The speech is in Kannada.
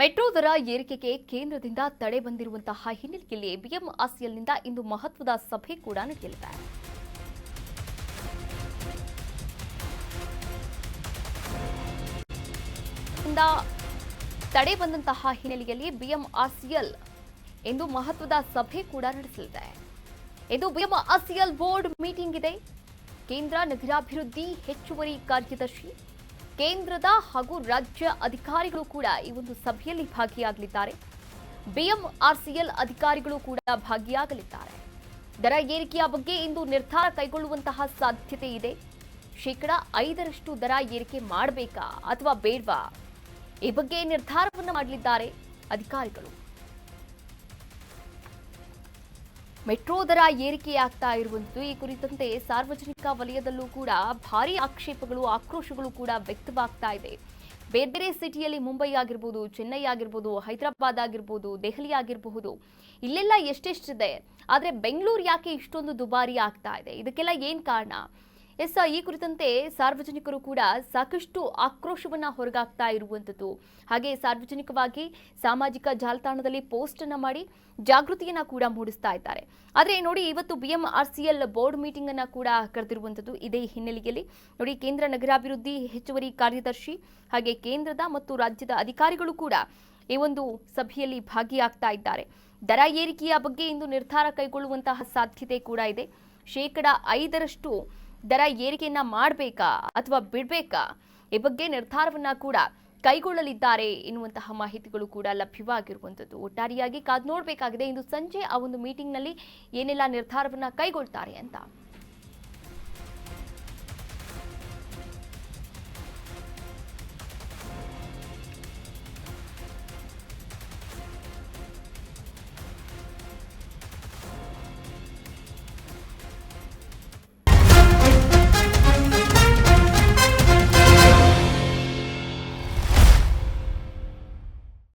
ಮೆಟ್ರೋ ದರ ಏರಿಕೆಗೆ ಕೇಂದ್ರದಿಂದ ತಡೆ ಬಂದಿರುವಂತಹ ಹಿನ್ನೆಲೆಯಲ್ಲಿ ಬಿಎಂಆರ್ಸಿಎಲ್ನಿಂದ ಇಂದು ಮಹತ್ವದ ಸಭೆ ಕೂಡ ನಡೆಯಲಿದೆ. ತಡೆ ಬಂದಂತಹ ಹಿನ್ನೆಲೆಯಲ್ಲಿ ಬಿಎಂಆರ್ಸಿಎಲ್ ಇಂದು ಮಹತ್ವದ ಸಭೆ ಕೂಡ ನಡೆಸಲಿದೆ. ಇದು ಬಿಎಂಆರ್ಸಿಎಲ್ ಬೋರ್ಡ್ ಮೀಟಿಂಗ್ ಇದೆ. ಕೇಂದ್ರ ನಗರಾಭಿವೃದ್ಧಿ ಹೆಚ್ಚುವರಿ ಕಾರ್ಯದರ್ಶಿ, ಕೇಂದ್ರದ ಹಾಗೂ ರಾಜ್ಯ ಅಧಿಕಾರಿಗಳು ಕೂಡ ಈ ಒಂದು ಸಭೆಯಲ್ಲಿ ಭಾಗಿಯಾಗಲಿದ್ದಾರೆ. ಬಿಎಂಆರ್ಸಿಎಲ್ ಅಧಿಕಾರಿಗಳು ಕೂಡ ಭಾಗಿಯಾಗಲಿದ್ದಾರೆ. ದರ ಏರಿಕೆಯ ಬಗ್ಗೆ ಇಂದು ನಿರ್ಧಾರ ಕೈಗೊಳ್ಳುವಂತಹ ಸಾಧ್ಯತೆ ಇದೆ. 5% ದರ ಏರಿಕೆ ಮಾಡಬೇಕಾ ಅಥವಾ ಬೇಡವಾ, ಈ ಬಗ್ಗೆ ನಿರ್ಧಾರವನ್ನು ಮಾಡಲಿದ್ದಾರೆ ಅಧಿಕಾರಿಗಳು. ಮೆಟ್ರೋ ದರ ಏರಿಕೆಯಾಗ್ತಾ ಇರುವಂತದ್ದು ಈ ಕುರಿತಂತೆ ಸಾರ್ವಜನಿಕ ವಲಯದಲ್ಲೂ ಕೂಡ ಭಾರಿ ಆಕ್ಷೇಪಗಳು, ಆಕ್ರೋಶಗಳು ಕೂಡ ವ್ಯಕ್ತವಾಗ್ತಾ ಇದೆ. ಬೇರೆ ಬೇರೆ ಸಿಟಿಯಲ್ಲಿ ಮುಂಬೈ ಆಗಿರ್ಬೋದು, ಚೆನ್ನೈ ಆಗಿರ್ಬೋದು, ಹೈದರಾಬಾದ್ ಆಗಿರ್ಬೋದು, ದೆಹಲಿ ಆಗಿರಬಹುದು, ಇಲ್ಲೆಲ್ಲ ಎಷ್ಟೆಷ್ಟಿದೆ. ಆದರೆ ಬೆಂಗಳೂರು ಯಾಕೆ ಇಷ್ಟೊಂದು ದುಬಾರಿ ಆಗ್ತಾ ಇದೆ? ಇದಕ್ಕೆಲ್ಲ ಏನ್ ಕಾರಣ? ಈ ಕುರಿತಂತೆ ಸಾರ್ವಜನಿಕರು ಕೂಡ ಸಾಕಷ್ಟು ಆಕ್ರೋಶವನ್ನ ಹೊರಗಾಗ್ತಾ ಇರುವಂತದ್ದು. ಹಾಗೆ ಸಾರ್ವಜನಿಕವಾಗಿ ಸಾಮಾಜಿಕ ಜಾಲತಾಣದಲ್ಲಿ ಪೋಸ್ಟ್ ಅನ್ನ ಮಾಡಿ ಜಾಗೃತಿಯನ್ನ ಕೂಡ ಮೂಡಿಸ್ತಾ ಇದ್ದಾರೆ. ಆದ್ರೆ ನೋಡಿ, ಇವತ್ತು ಬಿಎಂಆರ್ಸಿಎಲ್ ಬೋರ್ಡ್ ಮೀಟಿಂಗ್ ಅನ್ನ ಕೂಡ ಕರೆದಿರುವಂತದ್ದು ಇದೇ ಹಿನ್ನೆಲೆಯಲ್ಲಿ. ನೋಡಿ, ಕೇಂದ್ರ ನಗರಾಭಿವೃದ್ಧಿ ಹೆಚ್ಚುವರಿ ಕಾರ್ಯದರ್ಶಿ ಹಾಗೆ ಕೇಂದ್ರದ ಮತ್ತು ರಾಜ್ಯದ ಅಧಿಕಾರಿಗಳು ಕೂಡ ಈ ಒಂದು ಸಭೆಯಲ್ಲಿ ಭಾಗಿಯಾಗ್ತಾ ಇದ್ದಾರೆ. ದರ ಏರಿಕೆಯ ಬಗ್ಗೆ ಇಂದು ನಿರ್ಧಾರ ಕೈಗೊಳ್ಳುವಂತಹ ಸಾಧ್ಯತೆ ಕೂಡ ಇದೆ. 5% ದರ ಏರಿಕೆಯನ್ನ ಮಾಡಬೇಕಾ ಅಥವಾ ಬಿಡಬೇಕಾ, ಈ ಬಗ್ಗೆ ನಿರ್ಧಾರವನ್ನ ಕೂಡ ಕೈಗೊಳ್ಳಲಿದ್ದಾರೆ ಎನ್ನುವಂತಹ ಮಾಹಿತಿಗಳು ಕೂಡ ಲಭ್ಯವಾಗಿರುವಂತದ್ದು. ಒಟ್ಟಾರೆಯಾಗಿ ಕಾದು ನೋಡಬೇಕಾಗಿದೆ ಇಂದು ಸಂಜೆ ಆ ಒಂದು ಮೀಟಿಂಗ್ನಲ್ಲಿ ಏನೆಲ್ಲ ನಿರ್ಧಾರವನ್ನ ಕೈಗೊಳ್ತಾರೆ ಅಂತ.